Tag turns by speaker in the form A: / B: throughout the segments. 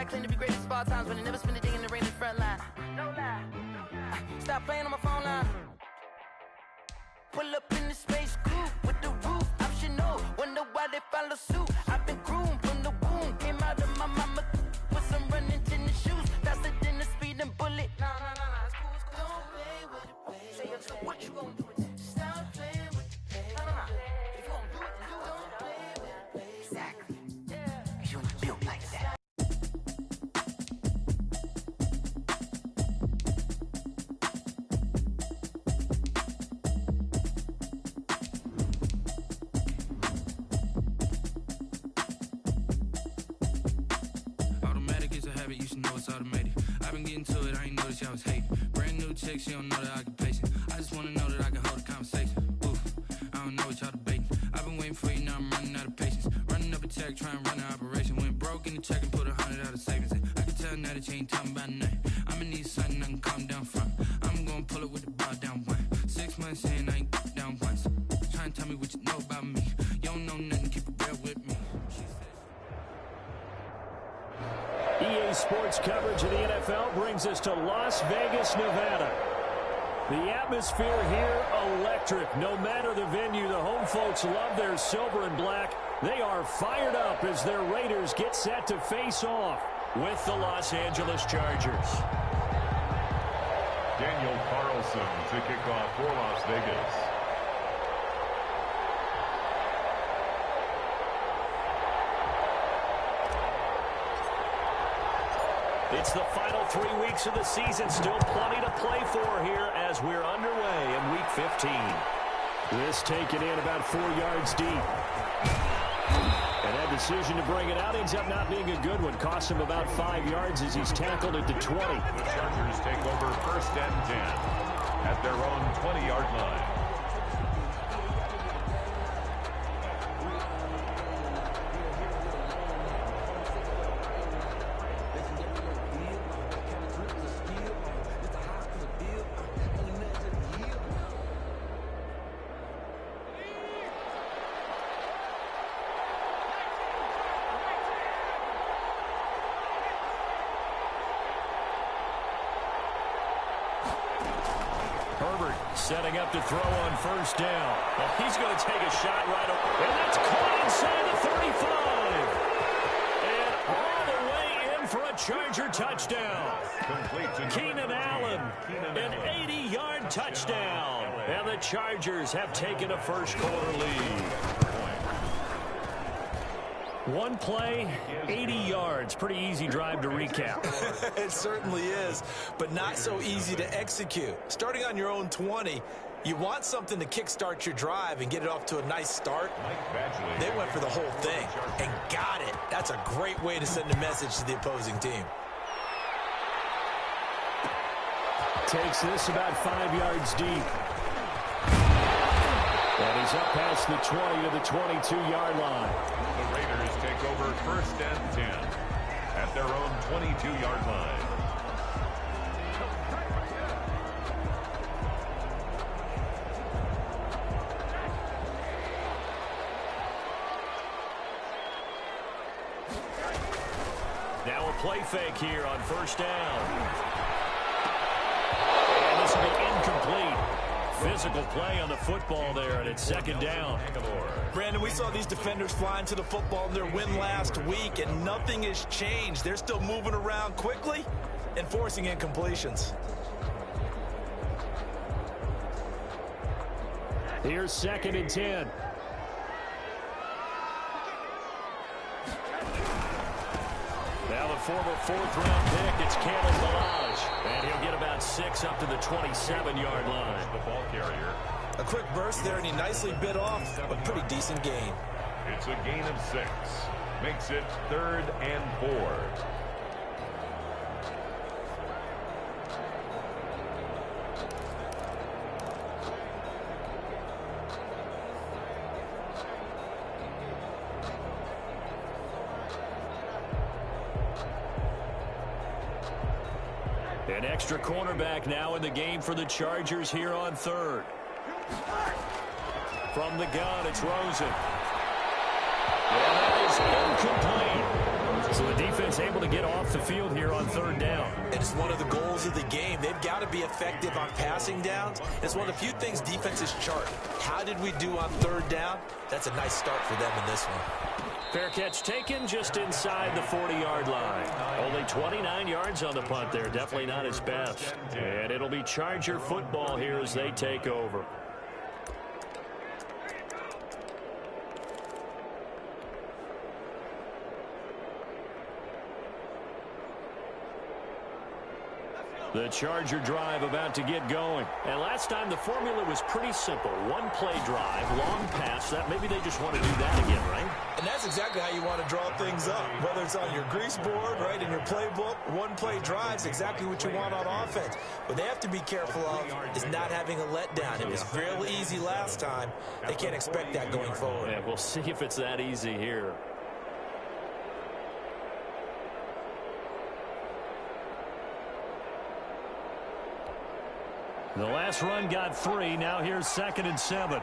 A: claim to be greatest of all times, but they never spend a day in the rain in the front line. No lie. Stop playing on my phone line. Pull up in the space coupe with the roof optional. Wonder why they follow suit. I've been groomed from the womb. Came out of my mama with some running tennis shoes. Faster than the speeding bullet. Nah, it's cool, it's cool. Don't play with it, baby. Say yo, so what you gonna do with it? Stop playing with it, baby. Nah. If you gonna do it, then don't play with it, baby. Exactly. Yeah. 'Cause you're not built like that.
B: You should know it's automated. I've been getting to it, I ain't noticed y'all was hating. Brand new chick, she don't know the occupation. I just wanna know that I can hold a conversation. Oof, I don't know what y'all debating. I've been waiting for you, now I'm running out of patience. Running up a check, trying to run an operation. Went broke in the check and put 100 out of savings in. I can tell now that you ain't talking about nothing. I'ma need something I can calm down from. I'm gonna pull it with the bar down one. 6 months in, I ain't down once. Trying to tell me what you know about me. You don't know nothing, keep it real with me.
C: EA Sports coverage of the NFL brings us to Las Vegas, Nevada. The atmosphere here, electric. No matter the venue, the home folks love their silver and black. They are fired up as their Raiders get set to face off with the Los Angeles Chargers.
D: Daniel Carlson to kick off for Las Vegas.
C: It's the final 3 weeks of the season. Still plenty to play for here as we're underway in Week 15. This taken in about 4 yards deep. And that decision to bring it out ends up not being a good one. Cost him about 5 yards as he's tackled at the 20.
D: The Chargers take over 1st and 10 at their own 20-yard line.
C: Setting up to throw on 1st down. Well, he's going to take a shot right away. And that's caught inside the 35. And all the way in for a Charger touchdown. Keenan Allen, an 80-yard touchdown. And the Chargers have taken a first-quarter lead. One play, 80 yards. Pretty easy drive to recap.
E: It certainly is, but not so easy to execute. Starting on your own 20, you want something to kickstart your drive and get it off to a nice start. They went for the whole thing and got it. That's a great way to send a message to the opposing team.
C: Takes this about 5 yards deep. And he's up past the 20 to the 22-yard line.
D: The Raiders take over 1st and 10 at their own 22-yard line.
C: Now a play fake here on 1st down. And this will be incomplete. Physical play on the football there, and it's 2nd down.
E: Brandon, we saw these defenders flying to the football in their win last week, and nothing has changed. They're still moving around quickly and forcing incompletions.
C: Here's 2nd and 10. Now the former 4th-round pick, it's Campbell Balaj. And he'll get about 6 up to the 27-yard line.
D: The ball carrier.
E: A quick burst there, and he nicely bit off a pretty decent gain.
D: It's a gain of 6. Makes it 3rd and 4.
C: An extra cornerback now in the game for the Chargers here on 3rd. From the gun, it's Rosen. And that is incomplete. So the defense able to get off the the field here on third down.
E: And it's one of the goals of the game. They've got to be effective on passing downs. It's one of the few things defenses chart. How did we do on third down? That's a nice start for them in this one.
C: Fair catch taken just inside the 40-yard line. Only 29 yards on the punt there. Definitely not his best. And it'll be Charger football here as they take over. The Charger drive about to get going. And last time the formula was pretty simple. One play drive, long pass. That maybe they just want to do that again, right?
E: And that's exactly how you want to draw things up. Whether it's on your grease board, right, in your playbook, one play drive is exactly what you want on offense. What they have to be careful of is not having a letdown. It was real easy last time. They can't expect that going forward.
C: Yeah, we'll see if it's that easy here. The last run got 3. Now here's 2nd and 7.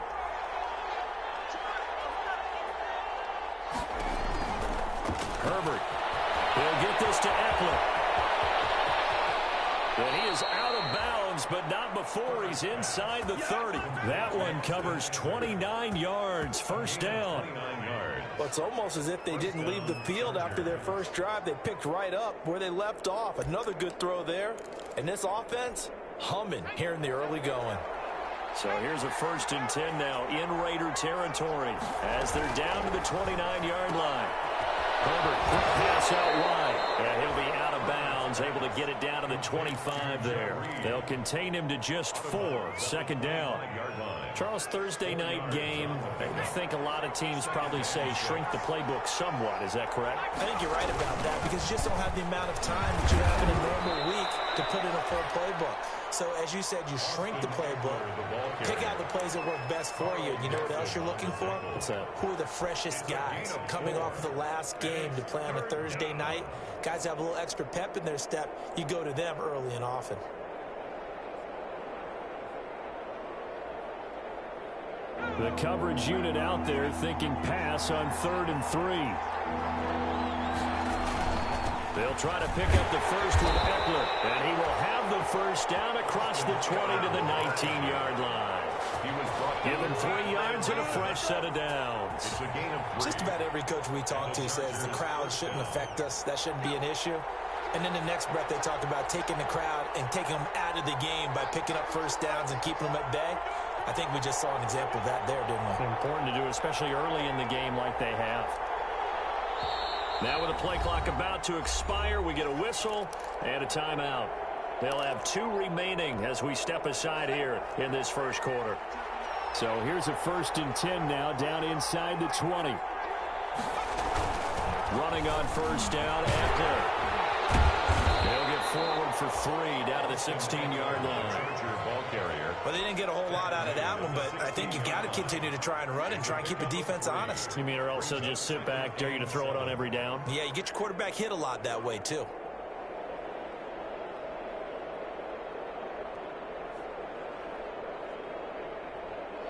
C: Herbert. He'll get this to Eckler. And he is out of bounds, but not before he's inside the 30. That one covers 29 yards. First down.
E: Well, it's almost as if they didn't leave the field after their first drive. They picked right up where they left off. Another good throw there. And this offense, humming here in the early going.
C: So here's a 1st and 10 now in Raider territory as they're down to the 29-yard line. Herbert, quick pass out wide. And he'll be out of bounds, able to get it down to the 25 there. They'll contain him to just 4. 2nd down. Charles, Thursday night game, I think a lot of teams probably say shrink the playbook somewhat. Is that correct?
E: I think you're right about that because you just don't have the amount of time that you have in a normal week to put in a full playbook. So, as you said, you shrink the playbook, pick out the plays that work best for you. And you know what else you're looking for?
C: What's that?
E: Who are the freshest guys coming off of the last game to play on a Thursday night? Guys have a little extra pep in their step. You go to them early and often.
C: The coverage unit out there thinking pass on 3rd and 3. They'll try to pick up the first with Eckler, and he will have the first down across the 20 to the 19-yard line. Given 3 yards and a fresh set of downs.
E: Just about every coach we talk to says the crowd shouldn't affect us. That shouldn't be an issue. And then the next breath they talk about taking the crowd and taking them out of the game by picking up first downs and keeping them at bay. I think we just saw an example of that there, didn't we?
C: Important to do, especially early in the game like they have. Now with the play clock about to expire, we get a whistle and a timeout. They'll have 2 remaining as we step aside here in this first quarter. So here's a 1st and 10 now down inside the 20. Running on first down, Eckler. They'll get forward for 3 down to the 16-yard line.
E: Well, they didn't get a whole lot out of that one, but I think you got to continue to try and run and try and keep the defense honest.
C: You mean or else they'll just sit back, dare you to throw it on every down?
E: Yeah, you get your quarterback hit a lot that way, too.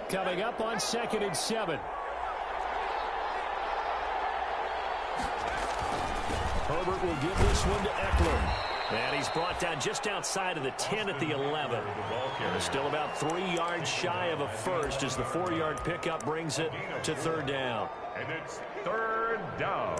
C: Coming up on 2nd and 7. Herbert will give this one to Eckler. And he's brought down just outside of the 10 at the 11. Still about 3 yards shy of a first as the 4-yard pickup brings it to 3rd down.
D: And it's 3rd down.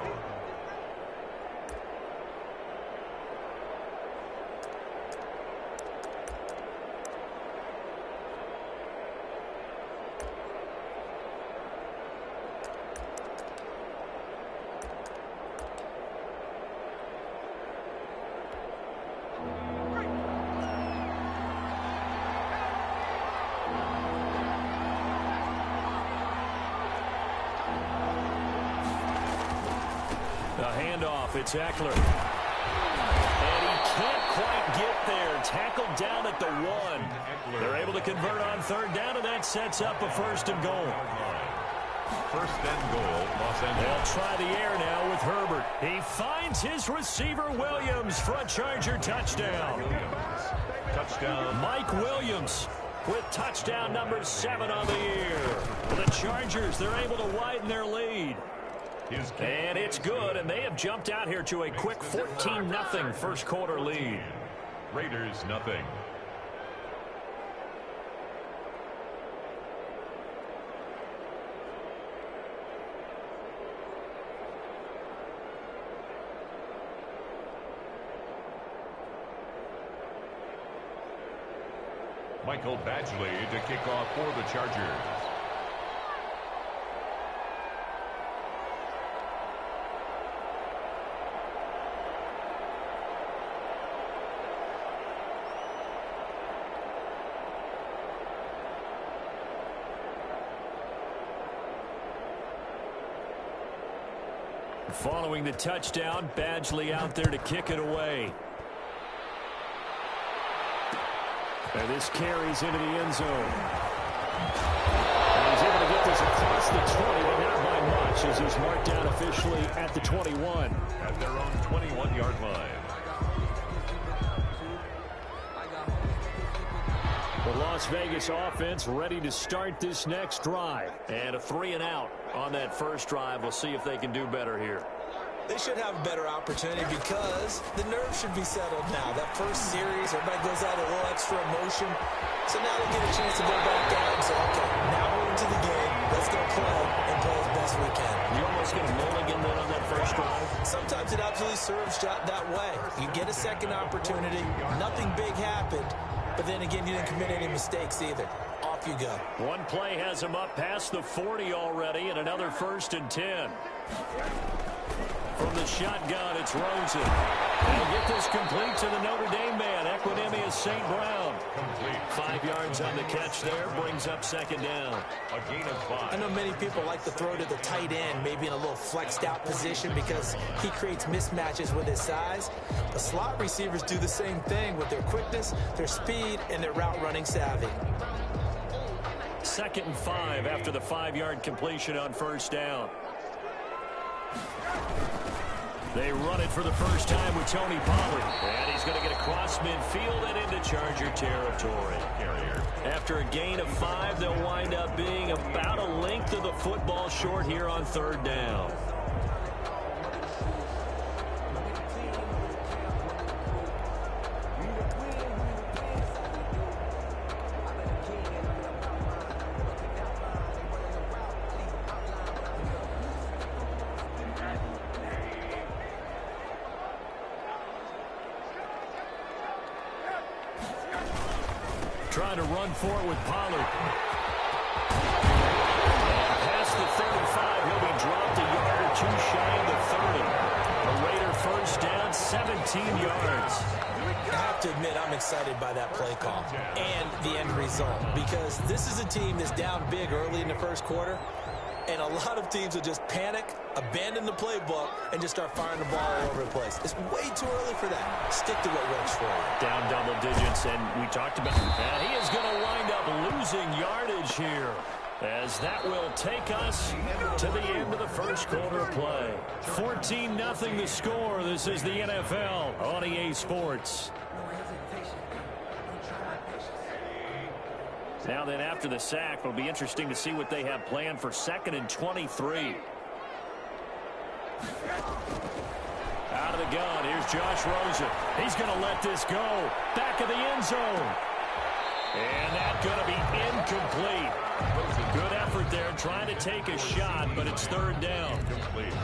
C: It's Eckler. And he can't quite get there. Tackled down at the 1. They're able to convert on 3rd down, and that sets up a 1st and goal.
D: 1st and goal, Los Angeles.
C: They'll try the air now with Herbert. He finds his receiver, Williams, for a Charger touchdown.
D: Touchdown.
C: Mike Williams with touchdown number 7 on the year. For the Chargers, they're able to widen their lead. And it's good, and they have jumped out here to a quick 14-0 first quarter lead.
D: Raiders nothing. Michael Badgley to kick off for the Chargers.
C: Following the touchdown, Badgley out there to kick it away. And this carries into the end zone. And he's able to get this across the 20, but not by much, as he's marked down officially at the 21.
D: At their own 21-yard line.
C: The Las Vegas offense ready to start this next drive. And a 3-and-out on that first drive. We'll see if they can do better here.
E: They should have a better opportunity because the nerves should be settled now. That first series, everybody goes out a little extra emotion. So now they get a chance to go back out and say, okay, now we're into the game. Let's go play and play as best we can.
C: You almost get a mulligan then on that first drive.
E: Sometimes it absolutely serves that way. You get a second opportunity. Nothing big happened. But then again, you didn't commit any mistakes either. Off you go.
C: One play has him up past the 40 already, and another 1st and 10. From the shotgun, it's Rosen. They'll get this complete to the Notre Dame man, Equinemius St. Brown. 5 yards on the catch there, brings up 2nd down.
D: A gain of 5.
E: I know many people like to throw to the tight end, maybe in a little flexed out position because he creates mismatches with his size. The slot receivers do the same thing with their quickness, their speed, and their route running savvy.
C: 2nd and 5 after the 5-yard completion on 1st down. They run it for the first time with Tony Pollard. And he's going to get across midfield and into Charger territory. After a gain of 5, they'll wind up being about a length of the football short here on 3rd down. Trying to run for it with Pollard. And past the 35, he'll be dropped a yard or 2 shy of the 30. A Raider first down, 17 yards.
E: I have to admit, I'm excited by that play call and the end result because this is a team that's down big early in the first quarter, and a lot of teams will just panic, abandon the playbook, and just start firing the ball all over the place. It's way too early for that. Stick to what works for you.
C: Down double digits, and we talked about that. He is going to wind up losing yardage here, as that will take us to the end of the first quarter of play. 14-0 the score. This is the NFL on EA Sports. Now then, after the sack, it'll be interesting to see what they have planned for 2nd and 23. Out of the gun, here's Josh Rosen. He's going to let this go. Back of the end zone. And that's going to be incomplete. Good effort there, trying to take a shot, but it's 3rd down.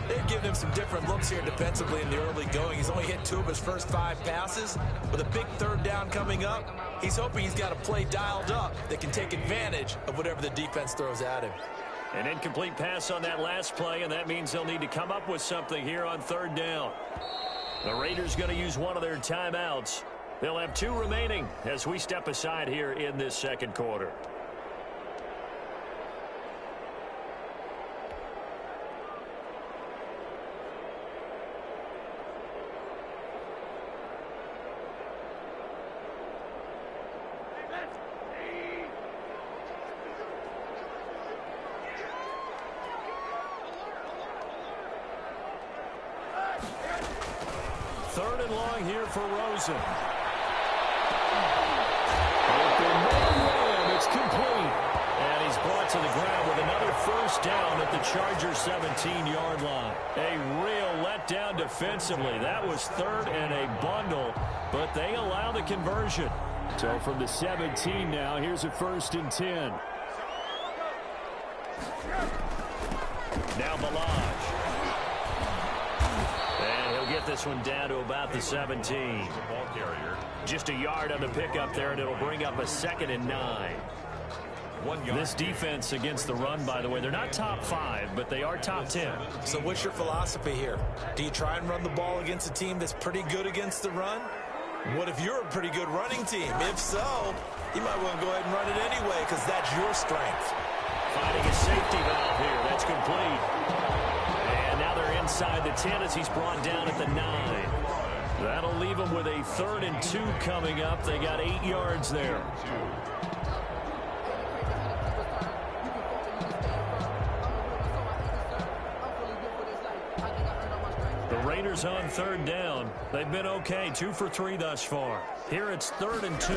E: They've given him some different looks here defensively in the early going. He's only hit 2 of his first 5 passes. With a big 3rd down coming up, he's hoping he's got a play dialed up that can take advantage of whatever the defense throws at him.
C: An incomplete pass on that last play, and that means they'll need to come up with something here on 3rd down. The Raiders going to use one of their timeouts. They'll have 2 remaining as we step aside here in this 2nd quarter. Third and long here for Rosen. Open man, it's complete. And he's brought to the ground with another first down at the Chargers' 17-yard line. A real letdown defensively. That was third and a bundle, but they allow the conversion. So from the 17 now, here's a 1st and 10. Now Balaj. And he'll get this one down to about the 17. Just a yard on the pickup there, and it'll bring up a 2nd and 9. This defense against the run, by the way, they're not top 5, but they are top 10.
E: So what's your philosophy here? Do you try and run the ball against a team that's pretty good against the run? What if you're a pretty good running team? If so, you might want to go ahead and run it anyway because that's your strength.
C: Finding a safety valve here. That's complete. And now they're inside the 10 as he's brought down at the 9. That'll leave them with a 3rd and 2 coming up. They got 8 yards there. The Raiders on 3rd down. They've been okay, 2 for 3 thus far. Here it's 3rd and 2.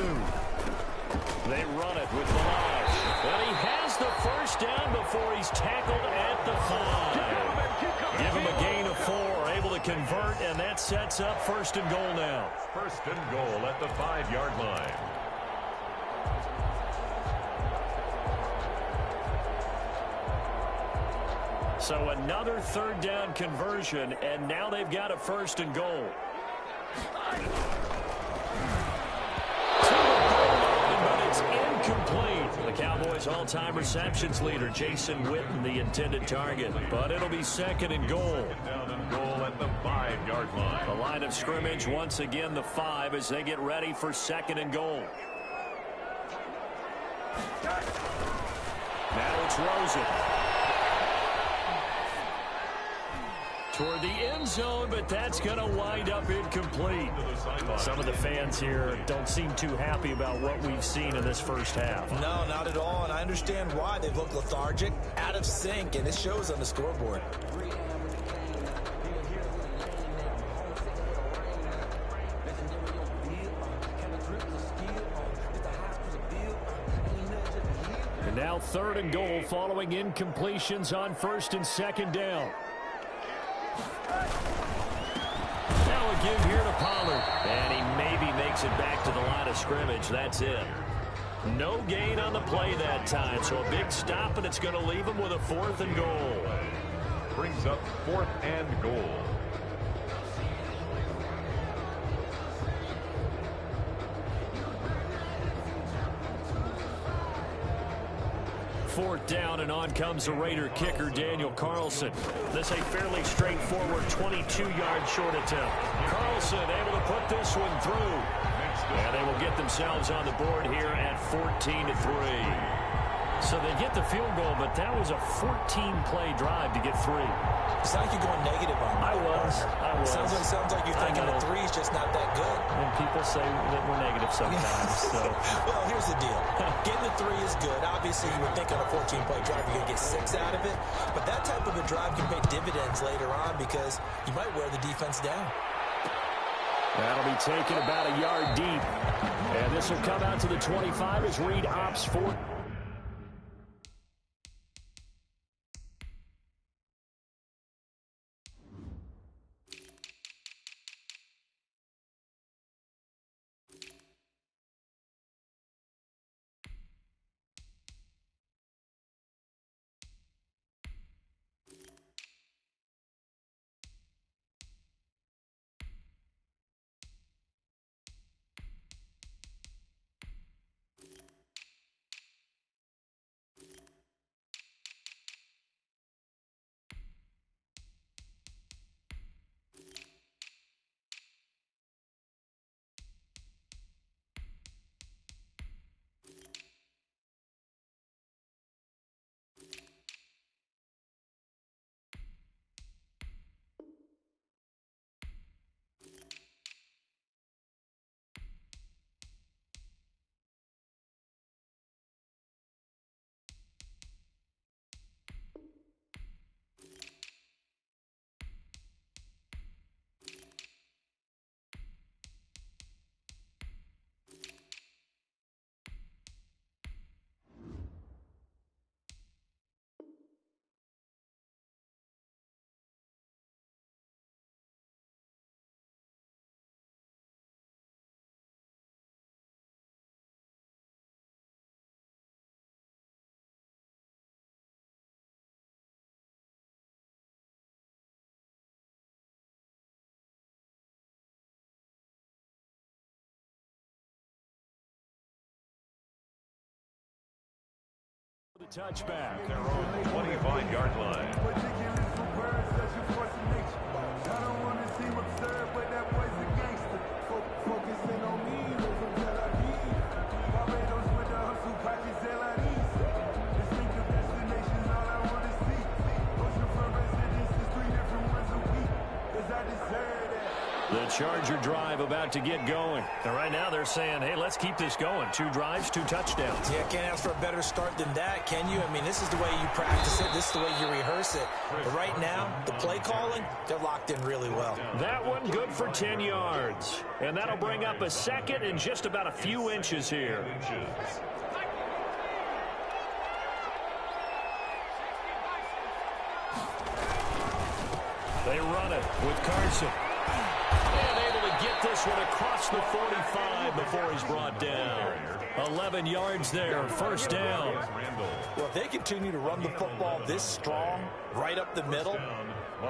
C: They run it with Balaj. And he has the first down before he's tackled at the 5. Give him a gain of 4, able to convert, and that sets up 1st and goal now.
D: 1st and goal at the 5-yard line.
C: So another 3rd down conversion, and now they've got a 1st and goal. But it's incomplete. The Cowboys' all-time receptions leader, Jason Witten, the intended target. But it'll be 2nd and goal.
D: Down and goal at the 5-yard line.
C: The line of scrimmage, once again, the 5 as they get ready for 2nd and goal. Now it's Rosen. Toward the end zone, but that's going to wind up incomplete. Some of the fans here don't seem too happy about what we've seen in this first half.
E: No, not at all, and I understand why. They've looked lethargic, out of sync, and it shows on the scoreboard.
C: And now 3rd and goal following incompletions on 1st and 2nd down. Now a give here to Pollard. And he maybe makes it back to the line of scrimmage. That's it. No gain on the play that time. So a big stop, and it's going to leave him with a 4th and goal.
D: Brings up 4th and goal.
C: Fourth down, and on comes the Raider kicker, Daniel Carlson. This a fairly straightforward 22-yard short attempt. Carlson able to put this one through. And they will get themselves on the board here at 14-3. So they get the field goal, but that was a 14-play drive to get 3.
E: It's like you're going negative on me.
C: I was.
E: Sounds like you're thinking the 3 is just not that good.
C: And people say that we're negative sometimes. So.
E: Well, here's the deal. Getting the 3 is good. Obviously, you would think on a 14-play drive you're going to get 6 out of it. But that type of a drive can pay dividends later on because you might wear the defense down.
C: That'll be taken about a yard deep. And this will come out to the 25 as Reed opts for The touchback.
D: Their own 25-yard line.
F: I don't want to seem absurd, but that boy's a gangster. Focusing on me, live from Tel Aviv. Barbados with the hustle, pockets LIDs. Distinctive destinations, all I want to see. Oceanfront residences, 3 different ones a week. Cause I deserve that.
C: The Charger drive about to get going. And right now they're saying, hey, let's keep this going. 2 drives, 2 touchdowns.
E: Yeah, can't ask for a better start than that, can you? I mean, this is the way you practice it. This is the way you rehearse it. But right now, the play calling, they're locked in really well.
C: That one good for 10 yards. And that'll bring up a second in just about a few inches here. They run it with Carson. And able to get this one across the 45 before he's brought down. 11 yards there, first down.
E: Well, if they continue to run the football this strong, right up the middle,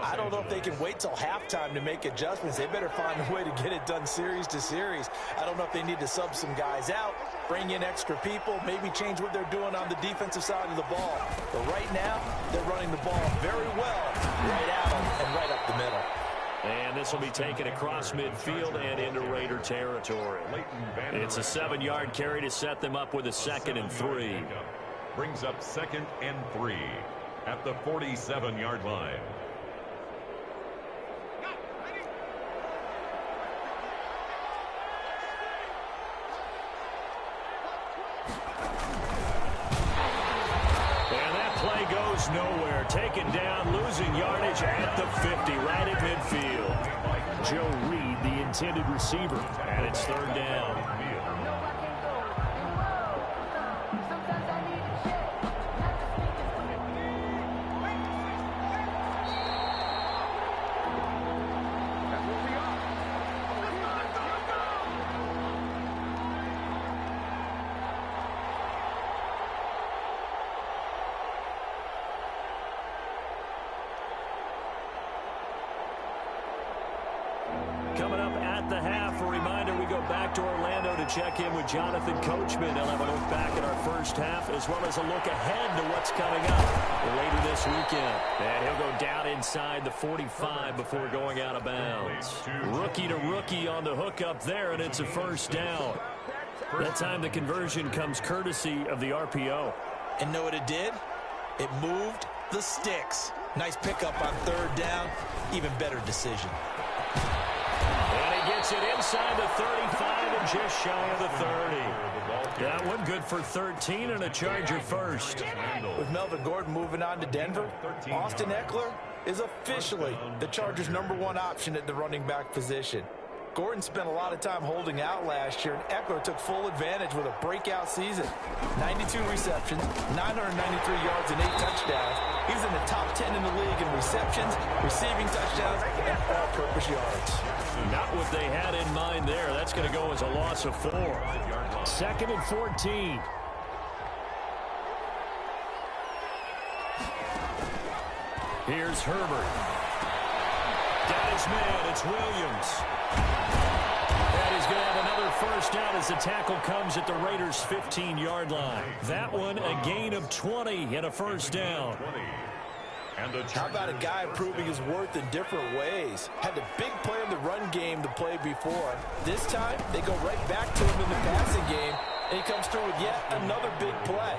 E: I don't know if they can wait till halftime to make adjustments. They better find a way to get it done series to series. I don't know if they need to sub some guys out, bring in extra people, maybe change what they're doing on the defensive side of the ball. But right now, they're running the ball very well right at them and right up the middle.
C: And this will be taken across midfield and into Raider territory. It's a 7-yard carry to set them up with a 2nd and 3.
D: Brings up 2nd and 3 at the 47-yard line.
C: Goes nowhere, taken down, losing yardage at the 50, right at midfield. Joe Reed, the intended receiver, and it's 3rd down. Coming up at the half, a reminder, we go back to Orlando to check in with Jonathan Coachman. He'll have a look back at our first half, as well as a look ahead to what's coming up later this weekend. And he'll go down inside the 45 before going out of bounds. Rookie to rookie on the hook up there, and it's a first down. That time the conversion comes courtesy of the RPO.
E: And know what it did? It moved the sticks. Nice pickup on 3rd down. Even better decision.
C: Gets it inside the 35 and just shy of the 30. That one good for 13 and a Charger first.
E: With Melvin Gordon moving on to Denver, Austin Eckler is officially the Chargers' #1 option at the running back position. Gordon spent a lot of time holding out last year, and Eckler took full advantage with a breakout season. 92 receptions, 993 yards, and 8 touchdowns. He's in the top 10 in the league in receptions, receiving touchdowns, and all-purpose yards.
C: Not what they had in mind there. That's going to go as a loss of 4. 2nd and 14. Here's Herbert. Got his man. It's Williams. And he's going to have another first down as the tackle comes at the Raiders' 15-yard line. That one a gain of 20 and a first down.
E: How about a guy proving his worth in different ways? Had a big play in the run game to play before. This time, they go right back to him in the passing game, and he comes through with yet another big play.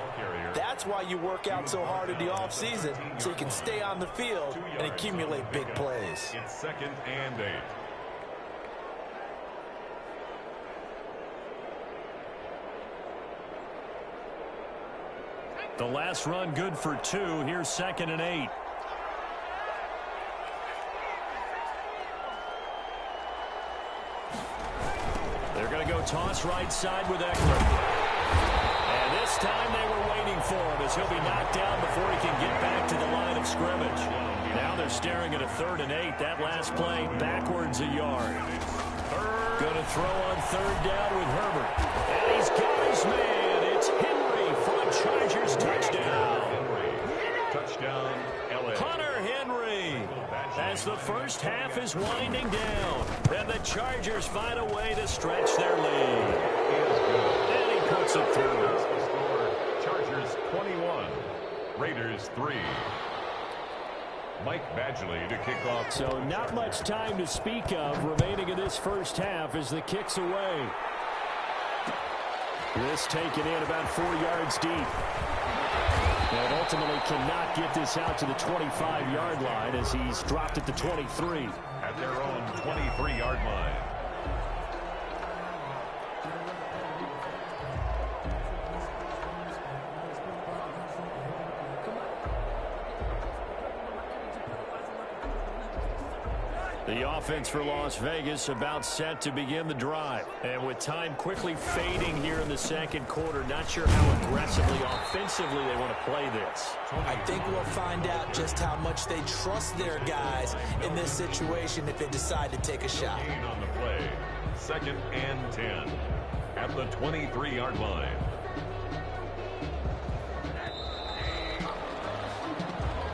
E: That's why you work out so hard in the offseason, so you can stay on the field and accumulate big plays.
D: It's 2nd and 8.
C: The last run good for 2. Here's 2nd and 8. They're going to go toss right side with Eckler. And this time they were waiting for him as he'll be knocked down before he can get back to the line of scrimmage. Now they're staring at a 3rd and 8. That last play backwards a yard. Going to throw on 3rd down with Herbert. And he's got his man. It's Henry for a Chargers touchdown.
D: Touchdown, LA.
C: Hunter Henry. As the first half is winding down, and the Chargers find a way to stretch their lead. And he puts it through.
D: Chargers 21, Raiders 3. Mike Badgley to kick off.
C: So not much time to speak of remaining in this first half as the kick's away. This taken in about 4 yards deep. And ultimately cannot get this out to the 25-yard line as he's dropped at the 23.
D: At their own 23-yard line.
C: The offense for Las Vegas about set to begin the drive. And with time quickly fading here in the second quarter, not sure how aggressively, offensively they want to play this.
E: I think we'll find out just how much they trust their guys in this situation if they decide to take a shot.
D: Gain on the play. 2nd and 10 at the 23-yard line.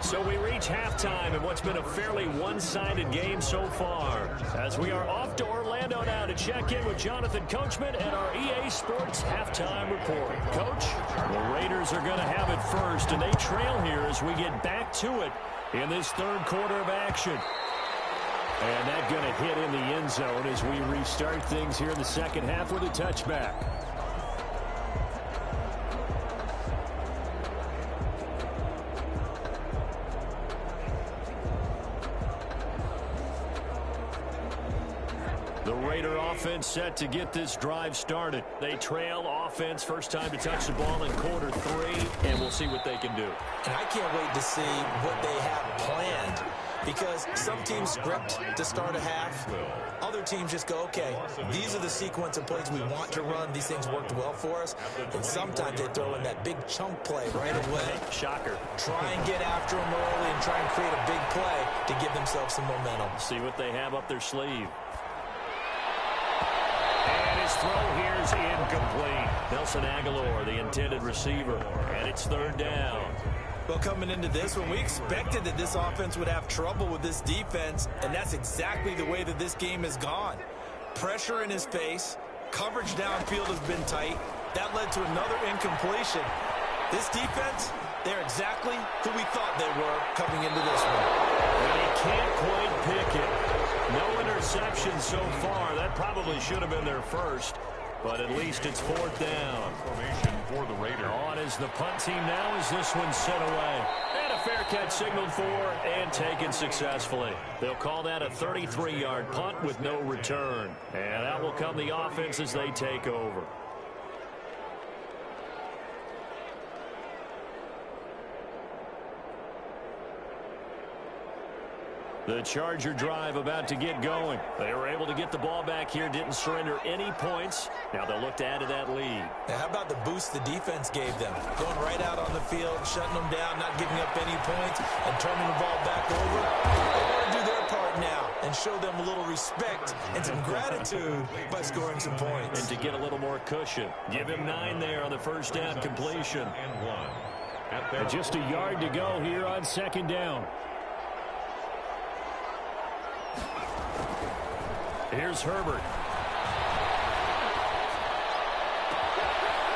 C: So we reach halftime in what's been a fairly one-sided game so far. As we are off to Orlando now to check in with Jonathan Coachman and our EA Sports Halftime Report. Coach, the Raiders are going to have it first, and they trail here as we get back to it in this third quarter of action. And that going to hit in the end zone as we restart things here in the second half with a touchback. The Raider offense set to get this drive started. They trail offense, first time to touch the ball in quarter 3, and we'll see what they can do.
E: And I can't wait to see what they have planned, because some teams script to start a half. Other teams just go, okay, these are the sequence of plays we want to run. These things worked well for us. And sometimes they throw in that big chunk play right away.
C: Shocker.
E: Try and get after them early and try and create a big play to give themselves some momentum.
C: See what they have up their sleeve. And his throw here is incomplete. Nelson Aguilar, the intended receiver, and it's third down.
E: Well, coming into this one, we expected that this offense would have trouble with this defense, and that's exactly the way that this game has gone. Pressure in his face, coverage downfield has been tight. That led to another incompletion. This defense, they're exactly who we thought they were coming into this one.
C: And he can't quite pick it. No interception so far. That probably should have been their first, but at least it's fourth down.
D: Formation for the Raiders.
C: On is the punt team now as this one's sent away. And a fair catch signaled for and taken successfully. They'll call that a 33-yard punt with no return. And that will come the offense as they take over. The Charger drive about to get going. They were able to get the ball back here, didn't surrender any points. Now they'll look to add to that lead.
E: Now, how about the boost the defense gave them? Going right out on the field, shutting them down, not giving up any points, and turning the ball back over. They want to do their part now and show them a little respect and some gratitude by scoring some points.
C: And to get a little more cushion. Give him 9 there on the first down completion.
D: And
C: just a yard to go here on second down. Here's Herbert.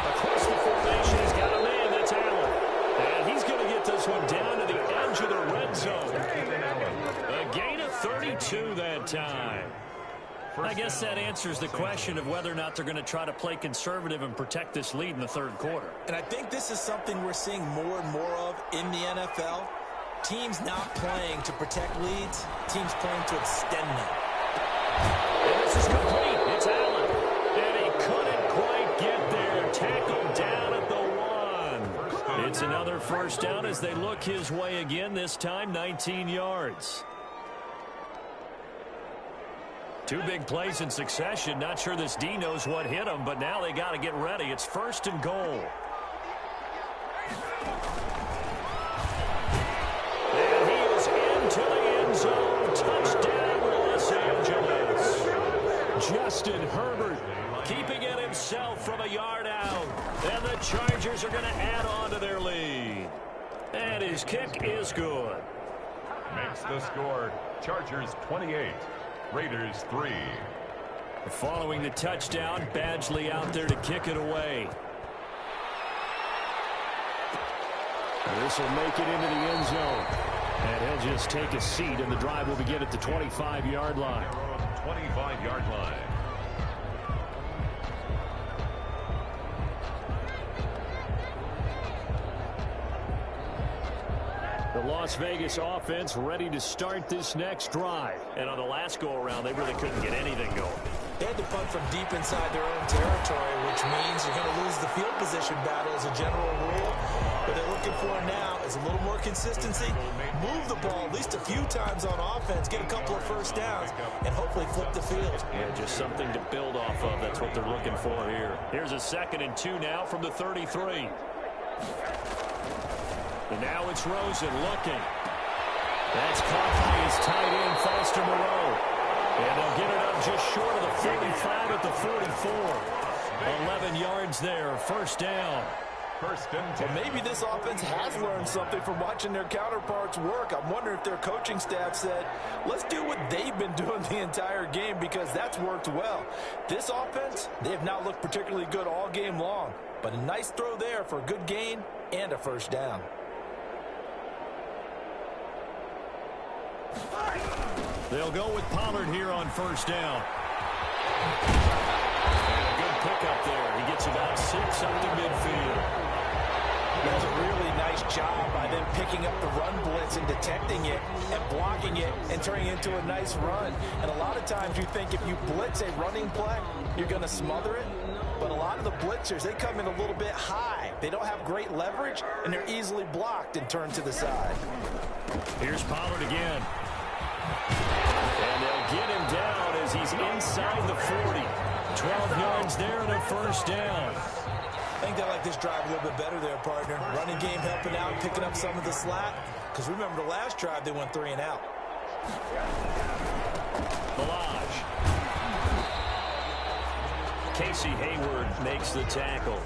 C: Across the formation, he's got a man. That's Allen. And he's going to get this one down to the edge of the red zone. A gain of 32 that time. I guess that answers the question of whether or not they're going to try to play conservative and protect this lead in the third quarter.
E: And I think this is something we're seeing more and more of in the NFL. Teams not playing to protect leads, teams playing to extend them.
C: And this is complete. It's Allen. And he couldn't quite get there. Tackled down at the 1. It's another first down as they look his way again, this time 19 yards. 2 big plays in succession. Not sure this D knows what hit him, but now they got to get ready. It's first and goal. And he is into the end zone. Touchdown, Los Angeles. Justin Herbert keeping it himself from a yard out. And the Chargers are going to add on to their lead. And his kick is good.
D: makes the score. Chargers 28, Raiders 3.
C: Following the touchdown, Badgley out there to kick it away. This will make it into the end zone. And he'll just take a seat, and the drive will begin at the 25-yard line.
D: 25-yard line.
C: The Las Vegas offense ready to start this next drive. And on the last go-around, they really couldn't get anything going.
E: They had to punt from deep inside their own territory, which means you're going to lose the field position battle as a general rule. What they're looking for now is a little more consistency, move the ball at least a few times on offense, get a couple of first downs, and hopefully flip the field.
C: Yeah, just something to build off of. That's what they're looking for here. Here's a 2nd and 2 now from the 33. And now it's Rosen looking. That's caught by his tight end, Foster Moreau. And they'll get it up just short of the 45 at the 44. 11 yards there, first down.
D: First and 10.
E: Well, maybe this offense has learned something from watching their counterparts work. I'm wondering if their coaching staff said, let's do what they've been doing the entire game, because that's worked well. This offense, they have not looked particularly good all game long. But a nice throw there for a good gain and a first down.
C: They'll go with Pollard here on first down. And a good pickup there. He gets about 6 up to midfield.
E: That's a really nice job by them picking up the run blitz and detecting it and blocking it and turning it into a nice run. And a lot of times you think if you blitz a running play, you're going to smother it. But a lot of the blitzers, they come in a little bit high. They don't have great leverage, and they're easily blocked and turned to the side.
C: Here's Pollard again. And they'll get him down as he's inside the 40. 12 yards there and a first down.
E: I think they like this drive a little bit better there, partner. Running game helping out, picking up some of the slack. Because remember the last drive, they went 3 and out.
C: Balaj. Casey Hayward makes the tackle.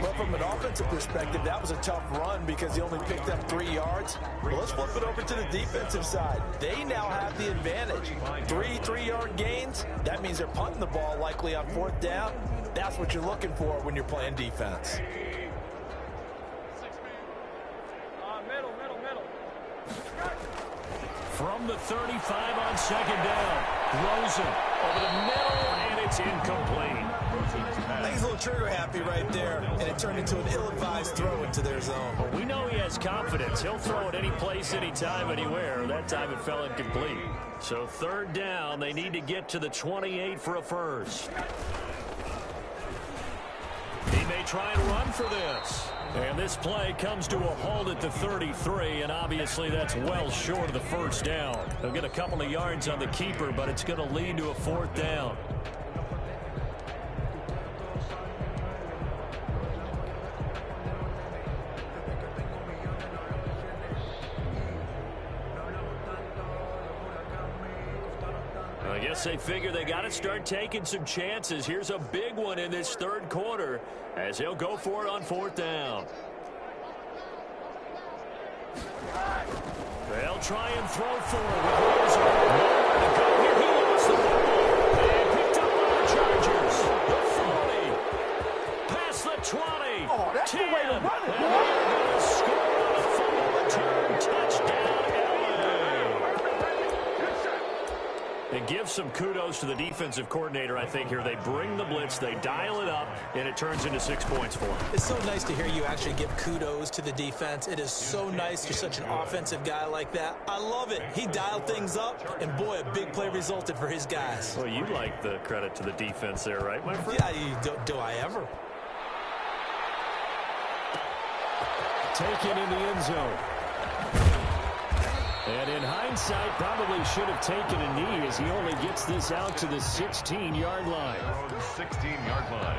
E: But from an offensive perspective, that was a tough run because he only picked up 3 yards. Well, let's flip it over to the defensive side. They now have the advantage. 3 3-yard gains. That means they're punting the ball likely on 4th down. That's what you're looking for when you're playing defense.
C: From the 35 on 2nd down. Rosen over the middle, and it's incomplete.
E: I think he's a little trigger happy right there, and it turned into an ill-advised throw into their zone.
C: Well, we know he has confidence. He'll throw it any place, anytime, anywhere. That time it fell incomplete. So 3rd down, they need to get to the 28 for a first. He may try and run for this. And this play comes to a halt at the 33, and obviously that's well short of the first down. They'll get a couple of yards on the keeper, but it's going to lead to a 4th down. I guess they figure they got to start taking some chances. Here's a big one in this 3rd quarter as he'll go for it on 4th down. They'll try and throw for it with Rosen. Nowhere to go here. He lost the football and picked up by the Chargers. The 40. Past the 20.
F: Oh, that's
C: 10.
F: the way to run it.
C: And they're going to score on a fumble return. Touchdown. And give some kudos to the defensive coordinator, I think, here. They bring the blitz, they dial it up, and it turns into 6 points for them.
E: It's so nice to hear you actually give kudos to the defense. It is so nice you're such an offensive guy like that. I love it. He dialed things up, and boy, a big play resulted for his guys.
C: Well, you like the credit to the defense there, right, my friend?
E: Yeah, do I ever?
C: Taken in the end zone. And in hindsight, probably should have taken a knee as he only gets this out to the 16-yard line.
D: 16-yard line.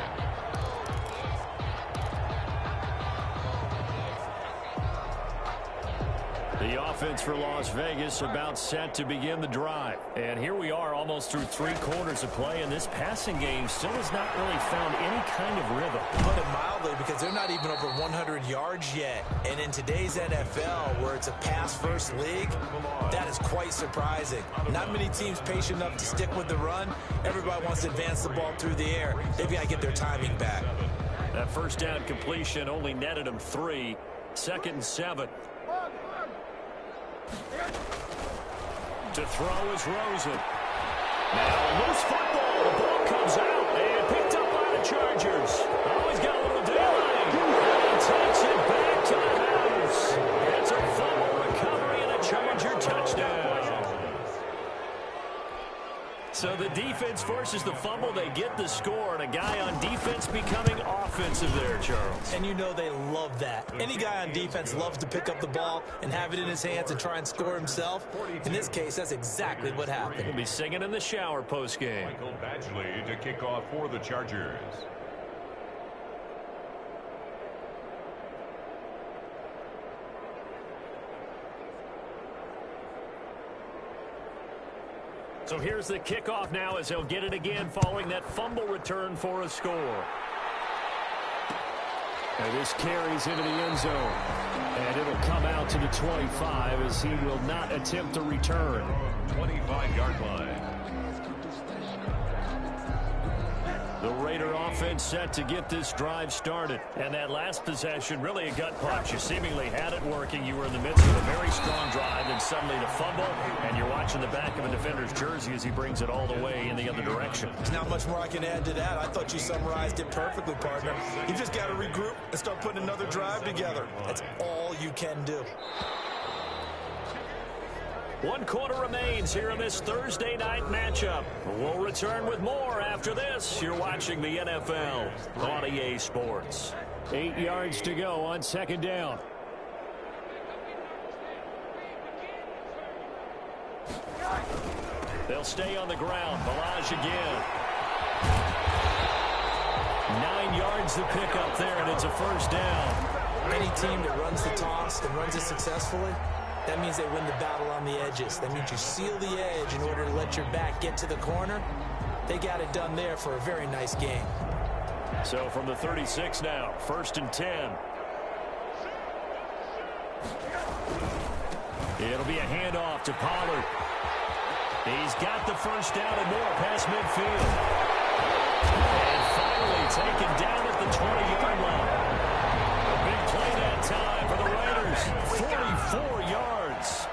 C: The offense for Las Vegas about set to begin the drive. And here we are almost through 3 quarters of play, and this passing game still has not really found any kind of rhythm.
E: Put it mildly, because they're not even over 100 yards yet. And in today's NFL, where it's a pass-first league, that is quite surprising. Not many teams patient enough to stick with the run. Everybody wants to advance the ball through the air. They've got to get their timing back.
C: That first down completion only netted them 3. 2nd and 7. To throw is Rosen. Now loose football. The ball comes out and picked up by the Chargers. Oh, he's got a little daylight. And he takes it back to the house. It's a fumble recovery and a Charger touchdown. So the defense forces the fumble. They get the score, and a guy on defense becoming offensive there, Charles.
E: And you know they love that. Any guy on defense loves to pick up the ball and have it in his hands and try and score himself. In this case, that's exactly what happened.
C: He'll be singing in the shower postgame.
D: Michael Badgley to kick off for the Chargers.
C: So here's the kickoff now as he'll get it again following that fumble return for a score. And this carries into the end zone. And it'll come out to the 25 as he will not attempt to return.
D: 25-yard line.
C: The Raider offense set to get this drive started. And that last possession, really a gut punch. You seemingly had it working. You were in the midst of a very strong drive, then suddenly the fumble, and you're watching the back of a defender's jersey as he brings it all the way in the other direction.
E: There's not much more I can add to that. I thought you summarized it perfectly, partner. You just got to regroup and start putting another drive together. That's all you can do.
C: 1 quarter remains here in this Thursday night matchup. We'll return with more after this. You're watching the NFL on EA Sports. 8 yards to go on 2nd down. They'll stay on the ground. Balaj again. 9 yards to pick up there, and it's a first down.
E: Any team that runs the toss and runs it successfully, that means they win the battle on the edges. That means you seal the edge in order to let your back get to the corner. They got it done there for a very nice game.
C: So from the 36 now, 1st and 10. It'll be a handoff to Pollard. He's got the first down and more past midfield. And finally taken down at the 20-yard line. A big play that time for the Raiders. 44 yards.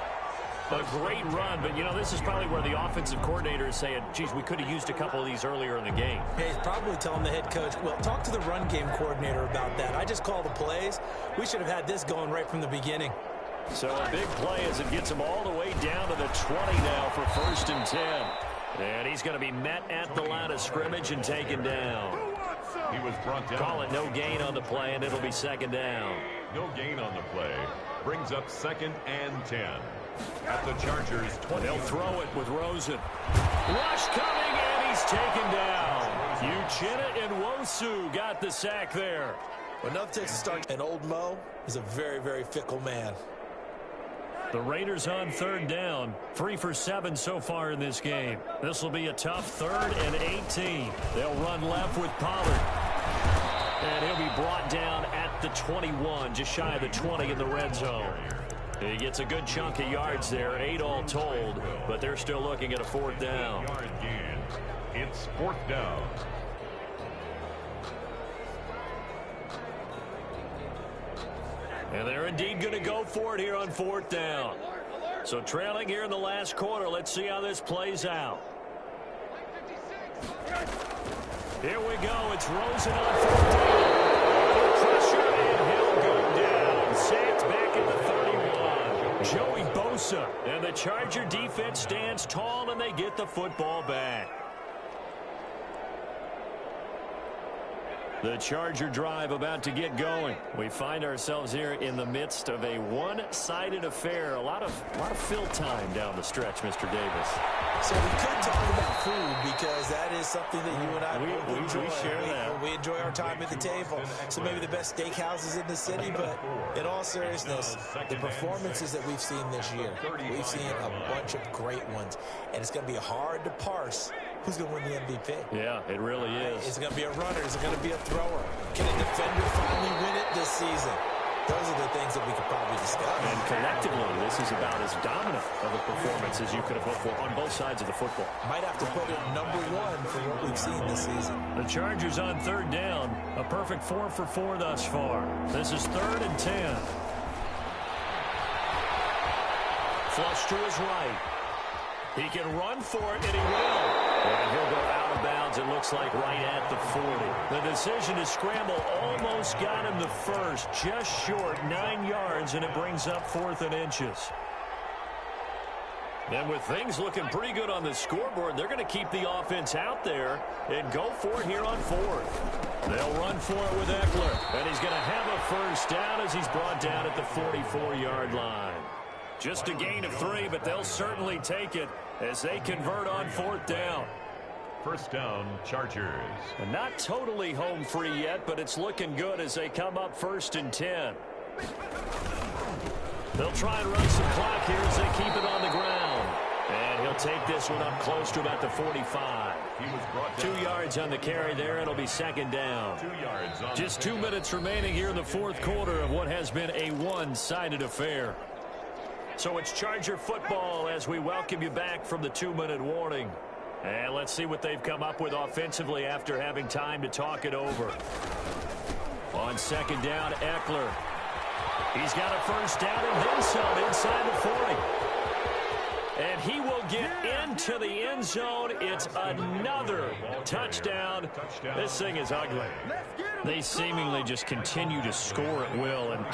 C: A great run, but, you know, this is probably where the offensive coordinator is saying, geez, we could have used a couple of these earlier in the game.
E: Hey, he's probably telling the head coach, well, talk to the run game coordinator about that. I just call the plays. We should have had this going right from the beginning.
C: So a big play as it gets him all the way down to the 20 now for 1st and 10. And he's going to be met at the line of scrimmage and taken down.
D: He was brought down.
C: Call it no gain on the play, and it'll be 2nd down.
D: No gain on the play. Brings up 2nd and 10. At the Chargers 20.
C: They'll throw it with Rosen. Rush coming, and he's taken down. Uchenna and Nwosu got the sack there.
E: When nothing takes a start, and Old Mo is a very, very fickle man.
C: The Raiders on 3rd down. 3 for 7 so far in this game. This will be a tough 3rd and 18. They'll run left with Pollard. And he'll be brought down at the 21, just shy of the 20 in the red zone. He gets a good chunk of yards there, 8 all told, but they're still looking at a 4th down.
D: It's 4th down.
C: And they're indeed going to go for it here on 4th down. So trailing here in the last quarter, let's see how this plays out. Here we go. It's Rosen on 4th down. Pressure, and he'll go down. Sacked back at the 31. Joey Bosa. And the Charger defense stands tall, and they get the football back. The Charger drive about to get going. We find ourselves here in the midst of a one-sided affair. A lot of fill time down the stretch, Mr. Davis.
E: So we could talk about food because that is something that you and I both enjoy.
C: We share that.
E: We enjoy our time at the table. So maybe the best steakhouses in the city, but in all seriousness, the performances that we've seen this year, we've seen a bunch of great ones. And it's going to be hard to parse who's going to win the MVP.
C: Yeah, it really is.
E: Is it going to be a runner? Is it going to be a thrower? Can a defender finally win it this season? Those are the things that we could probably discuss.
C: And collectively, this is about as dominant of a performance as you could have hoped for on both sides of the football.
E: Might have to put it number 1 for what we've seen this season.
C: The Chargers on 3rd down. A perfect 4 for 4 thus far. This is 3rd and 10. flush to his right. He can run for it, and he will. And he'll go out of bounds, it looks like, right at the 40. The decision to scramble almost got him the first, just short, 9 yards, and it brings up 4th and inches. And with things looking pretty good on the scoreboard, they're going to keep the offense out there and go for it here on 4th. They'll run for it with Eckler, and he's going to have a first down as he's brought down at the 44-yard line. Just a gain of 3, but they'll certainly take it as they convert on 4th down.
D: First down, Chargers.
C: And not totally home free yet, but it's looking good as they come up 1st and 10. They'll try and run some clock here as they keep it on the ground. And he'll take this one up close to about the 45.
D: He was brought down.
C: 2 yards on the carry there. It'll be 2nd down.
D: 2 yards on
C: Just 2 minutes remaining here in the 4th quarter of what has been a one-sided affair. So it's Charger football as we welcome you back from the 2-minute warning. And let's see what they've come up with offensively after having time to talk it over. On 2nd down, Eckler. He's got a first down and then some inside the 40. And he will get into the end zone. It's another touchdown. This thing is ugly. They seemingly just continue to score at will. And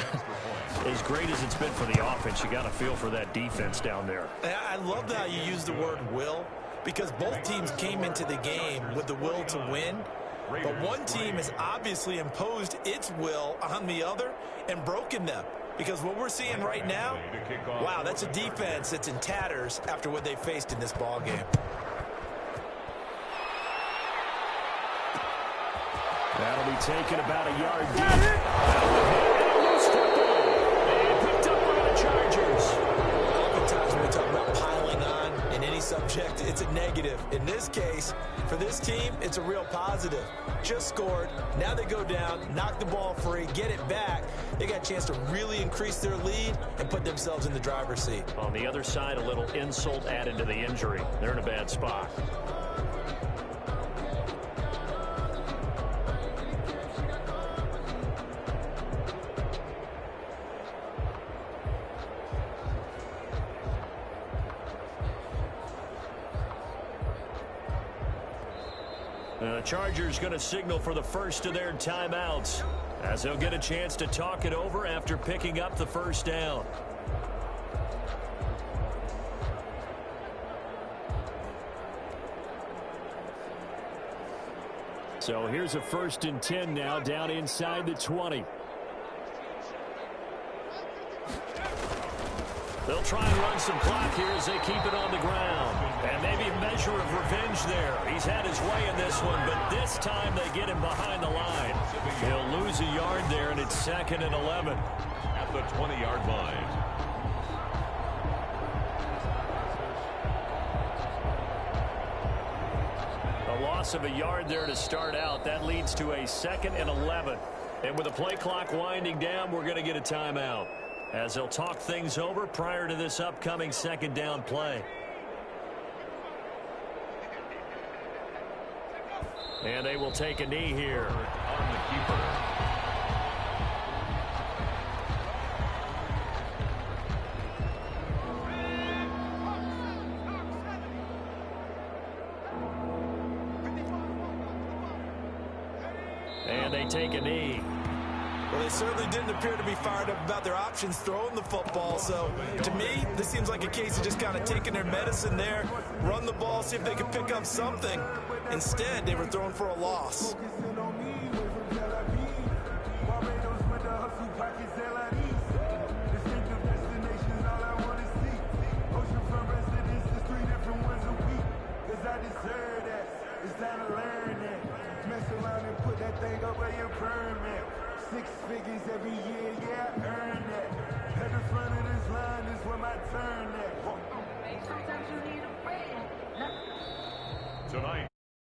C: as great as it's been for the offense, you got to feel for that defense down there.
E: I love how you use the word will, because both teams came into the game with the will to win. But one team has obviously imposed its will on the other and broken them. Because what we're seeing right now, wow, that's a defense that's in tatters after what they faced in this ball game.
C: That'll be taken about a yard deep. And picked up by the Chargers.
E: Oftentimes when we talk about piling on in any subject, it's a negative. In this case, for this team, it's a real positive. Just scored. Now they go down, knock the ball free, get it back. They got a chance to really increase their lead and put themselves in the driver's seat.
C: On the other side, a little insult added to the injury. They're in a bad spot. The Chargers going to signal for the first of their timeouts as they'll get a chance to talk it over after picking up the first down. So here's a 1st and 10 now down inside the 20. They'll try and run some clock here as they keep it on the ground. And maybe a measure of revenge there. He's had his way in this one, but this time they get him behind the line. He'll lose a yard there, and it's 2nd and 11.
D: At the 20-yard line.
C: A loss of a yard there to start out. That leads to a 2nd and 11. And with the play clock winding down, we're going to get a timeout as they'll talk things over prior to this upcoming 2nd down play. And they will take a knee here.
D: On the keeper.
C: And they take a knee.
E: Well, they certainly didn't appear to be fired up about their options throwing the football. So, to me, this seems like a case of just kind of taking their medicine there, run the ball, see if they can pick up something. Instead, they were throwing for a loss.
F: Six figures every year, yeah, I earned that. At the front of this line is where my turn at.
D: Tonight.